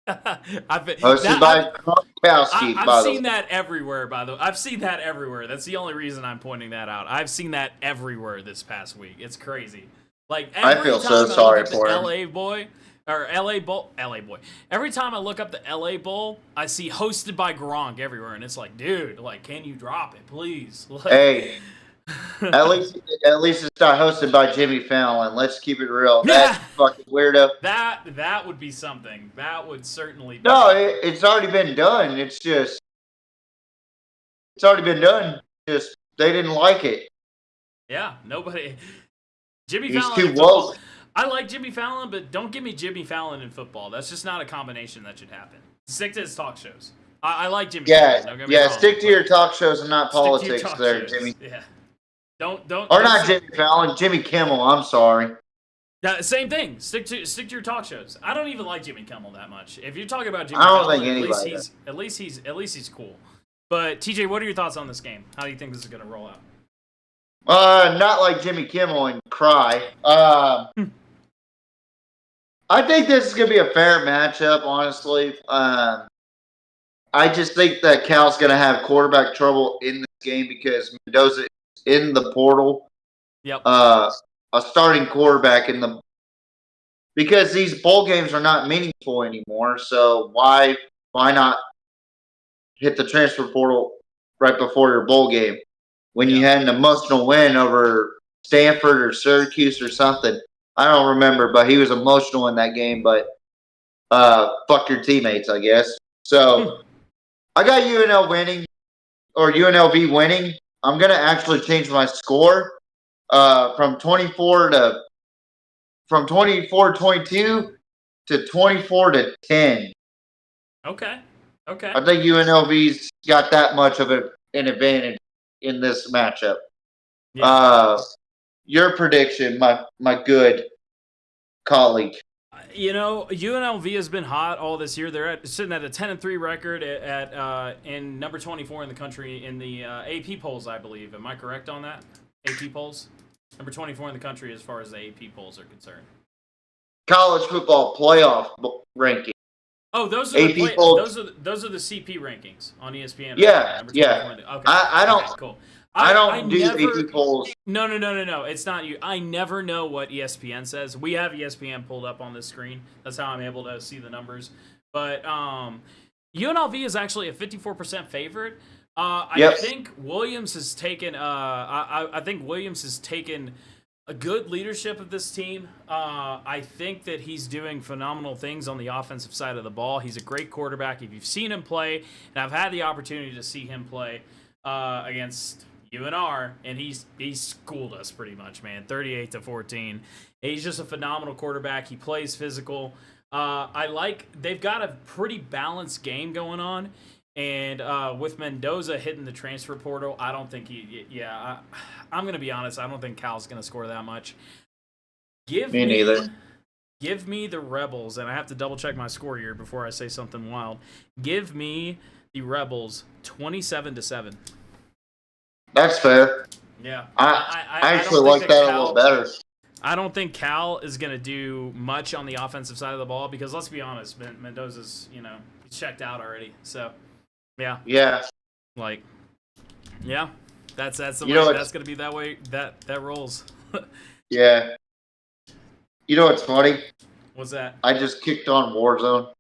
Hosted by Gronkowski, I've seen that everywhere, by the way. I've seen that everywhere. That's the only reason I'm pointing that out. I've seen that everywhere this past week. It's crazy. Like, I feel so sorry for him. LA Boy. Every time I look up the LA Bowl, I see hosted by Gronk everywhere, and it's like, dude, like, can you drop it, please? Like, hey, at least it's not hosted by Jimmy Fallon. Let's keep it real. That's fucking weirdo. That would be something. That would certainly be it's already been done. It's already been done. Just they didn't like it. Yeah, nobody. He's Fallon too woke. I like Jimmy Fallon, but don't give me Jimmy Fallon in football. That's just not a combination that should happen. Stick to his talk shows. I like Jimmy Fallon. Don't get me wrong, stick to your talk shows and not politics there, Jimmy. Yeah. Don't. Or not Jimmy Fallon, Jimmy Kimmel. I'm sorry. Same thing. Stick to your talk shows. I don't even like Jimmy Kimmel that much. If you're talking about Jimmy I don't Fallon, think anybody at least he's cool. But TJ, what are your thoughts on this game? How do you think this is going to roll out? Not like Jimmy Kimmel and cry. I think this is going to be a fair matchup, honestly. I just think that Cal's going to have quarterback trouble in this game because Mendoza is in the portal. Yep. A starting quarterback because these bowl games are not meaningful anymore. So why not hit the transfer portal right before your bowl game when you had an emotional win over Stanford or Syracuse or something? I don't remember, but he was emotional in that game. But fuck your teammates, I guess. So I got UNLV winning. I'm gonna actually change my score from 24-22 to 24-10. Okay. I think UNLV's got that much of an advantage in this matchup. Yeah. Your prediction, my good colleague. You know, UNLV has been hot all this year. They're sitting at a 10-3 record in number 24 in the country in the AP polls, I believe. Am I correct on that? AP polls? Number 24 in the country as far as the AP polls are concerned. College football playoff ranking. Oh, those are AP polls. those are the CP rankings on ESPN. Yeah, right? yeah. Okay. I don't. Okay, cool. I don't do AP polls. No. It's not you. I never know what ESPN says. We have ESPN pulled up on this screen. That's how I'm able to see the numbers. But UNLV is actually a 54% favorite. I think Williams has taken. I think Williams has taken a good leadership of this team. I think that he's doing phenomenal things on the offensive side of the ball. He's a great quarterback. If you've seen him play, and I've had the opportunity to see him play against UNR, and he's schooled us pretty much, man. 38-14. He's just a phenomenal quarterback. He plays physical. They've got a pretty balanced game going on, and with Mendoza hitting the transfer portal, I don't think I'm gonna be honest. I don't think Cal's gonna score that much. Me neither. Give me the Rebels, and I have to double check my score here before I say something wild. Give me the Rebels 27-7. That's fair. Yeah. I actually like that a little better. I don't think Cal is going to do much on the offensive side of the ball because, let's be honest, Mendoza's, he's checked out already. So, yeah. Yeah. That's the way, that's going to be that way that rolls. Yeah. You know what's funny? What's that? I just kicked on Warzone.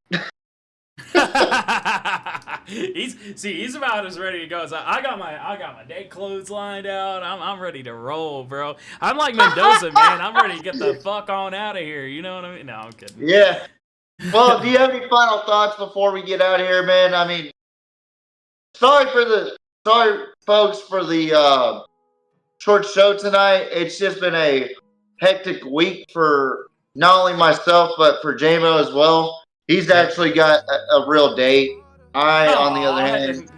he's about as ready to go as I got my day clothes lined out. I'm ready to roll, bro. I'm like Mendoza, man. I'm ready to get the fuck on out of here. You know what I mean? No, I'm kidding. Yeah. Well, do you have any final thoughts before we get out of here, man? I mean, sorry folks for the short show tonight. It's just been a hectic week for not only myself but for JMO as well. He's actually got a real date. On the other hand,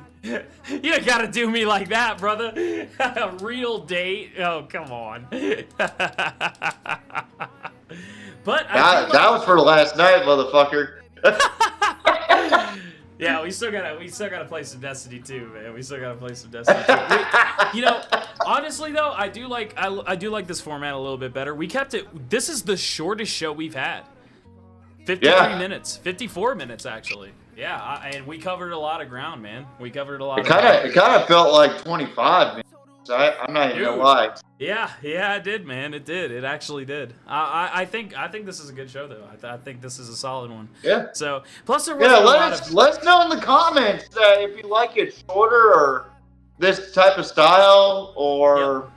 you gotta do me like that, brother. A real date? Oh, come on. But that was for last night, motherfucker. Yeah, we still gotta play some Destiny 2, man. We still gotta play some Destiny 2. Honestly though, I do like this format a little bit better. We kept it. This is the shortest show we've had. 53 minutes, 54 minutes actually. Yeah, and we covered a lot of ground, man. It kind of felt like 25 minutes. So I'm not even gonna lie. Yeah, it did, man. It did. It actually did. I think this is a good show though. I think this is a solid one. Yeah. So plus there was let us know in the comments if you like it shorter or this type of style or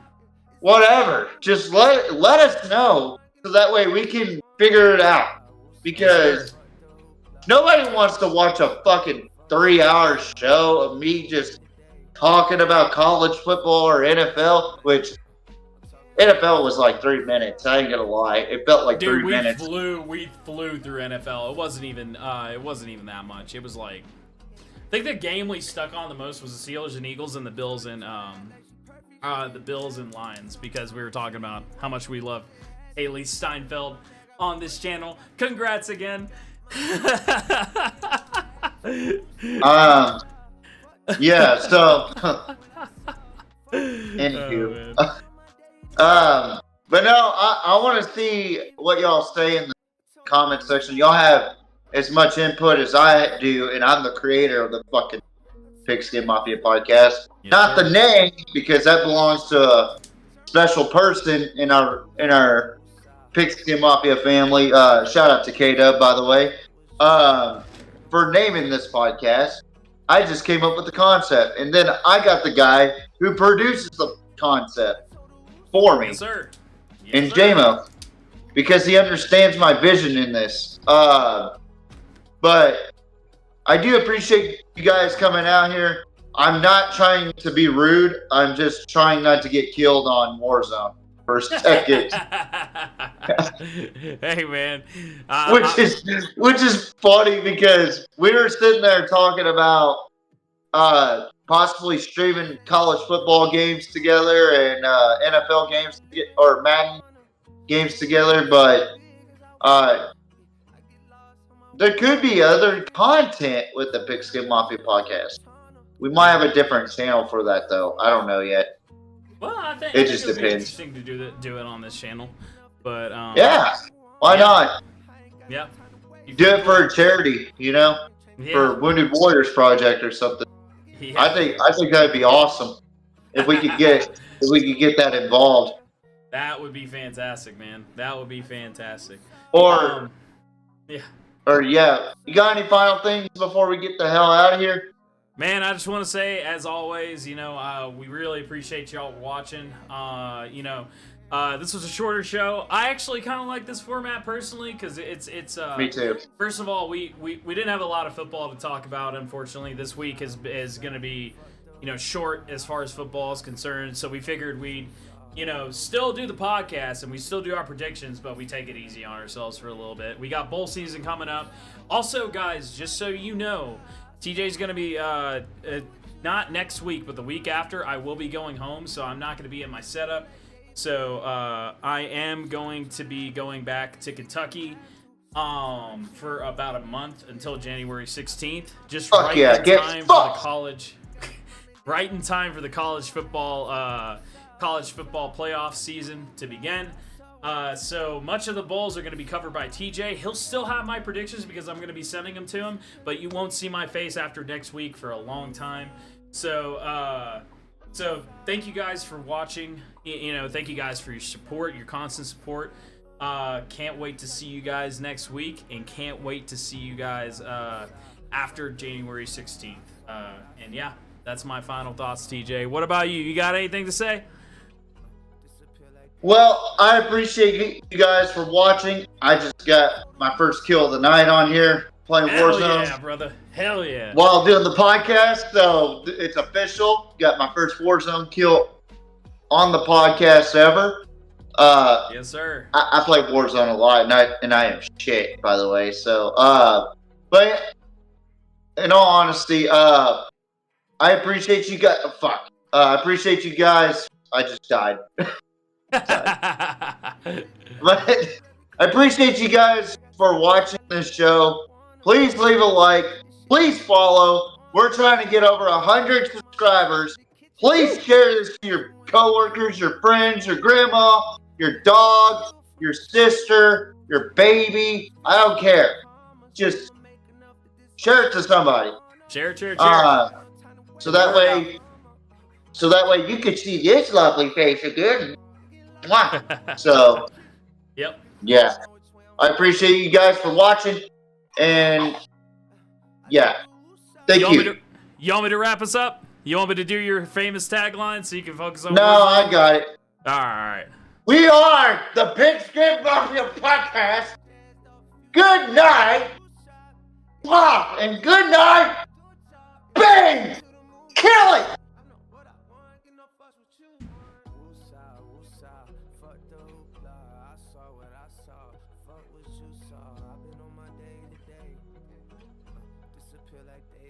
whatever. Just let us know so that way we can figure it out. Because nobody wants to watch a fucking 3-hour show of me just talking about college football or NFL, which NFL was like 3 minutes. I ain't gonna lie, it felt like 3 minutes. We flew through NFL. It wasn't even that much. It was like, I think the game we stuck on the most was the Steelers and Eagles and the Bills and Lions, because we were talking about how much we love Haley Steinfeld on this channel. Congrats again. Yeah, so Oh, anywho. But no, I want to see what y'all say in the comment section. Y'all have as much input as I do, and I'm the creator of the fucking Pigskin Mafia podcast. Yes, Not sir. the name, because that belongs to a special person in our Pigskin Mafia family. Shout out to K-Dub, by the way, for naming this podcast. I just came up with the concept, and then I got the guy who produces the concept for me, Yes, sir. Yes, and sir. JMO, because he understands my vision in this. But I do appreciate you guys coming out here. I'm not trying to be rude. I'm just trying not to get killed on Warzone for a second. Hey, man. which is funny because we were sitting there talking about possibly streaming college football games together and NFL games or Madden games together, but there could be other content with the Pigskin Mafia podcast. We might have a different channel for that, though. I don't know yet. Well, I think It just would be depends. interesting to do it on this channel. But Yeah, why not? Yeah. Do it for a charity, for Wounded Warriors Project or something. Yeah. I think that'd be awesome if we could get that involved. That would be fantastic, man. That would be fantastic. Or yeah. Or yeah, you got any final things before we get the hell out of here? Man, I just want to say, as always, we really appreciate y'all watching. This was a shorter show. I actually kind of like this format personally because it's. Me too. First of all, we didn't have a lot of football to talk about. Unfortunately, this week is going to be, short as far as football is concerned. So we figured we'd, still do the podcast and we still do our predictions, but we take it easy on ourselves for a little bit. We got bowl season coming up. Also, guys, just so you know, TJ's going to be not next week, but the week after. I will be going home, so I'm not going to be in my setup. So I am going to be going back to Kentucky for about a month until January 16th. Just right in time for the college, right in time for the college football playoff season to begin. So much of the bowls are going to be covered by TJ. He'll still have my predictions because I'm going to be sending them to him, but you won't see my face after next week for a long time. So thank you guys for watching. Thank you guys for your support, your constant support. Can't wait to see you guys next week, and can't wait to see you guys after January 16th. And yeah, that's my final thoughts, TJ. What about you? You got anything to say? Well, I appreciate you guys for watching. I just got my first kill of the night on here playing Warzone. Hell yeah, brother. Hell yeah. While doing the podcast, so it's official. Got my first Warzone kill on the podcast ever. Yes, sir. I play Warzone a lot, and I am shit, by the way. So, but in all honesty, I appreciate you guys. I appreciate you guys. I just died. But I appreciate you guys for watching this show. Please leave a like. Please follow. We're trying to get over 100 subscribers. Please share this to your coworkers, your friends, your grandma, your dog, your sister, your baby. I don't care. Just share it to somebody. Share. So that way you can see this lovely face again. So, yep. Yeah. I appreciate you guys for watching. And, yeah. Thank you. You want me to wrap us up? You want me to do your famous tagline so you can focus on No, I got it. All right. We are the Pigskin Mafia podcast. Good night. Pop. And good night. Bang. Kill it. Fuck what you saw. I've been on my day to day. Disappear like they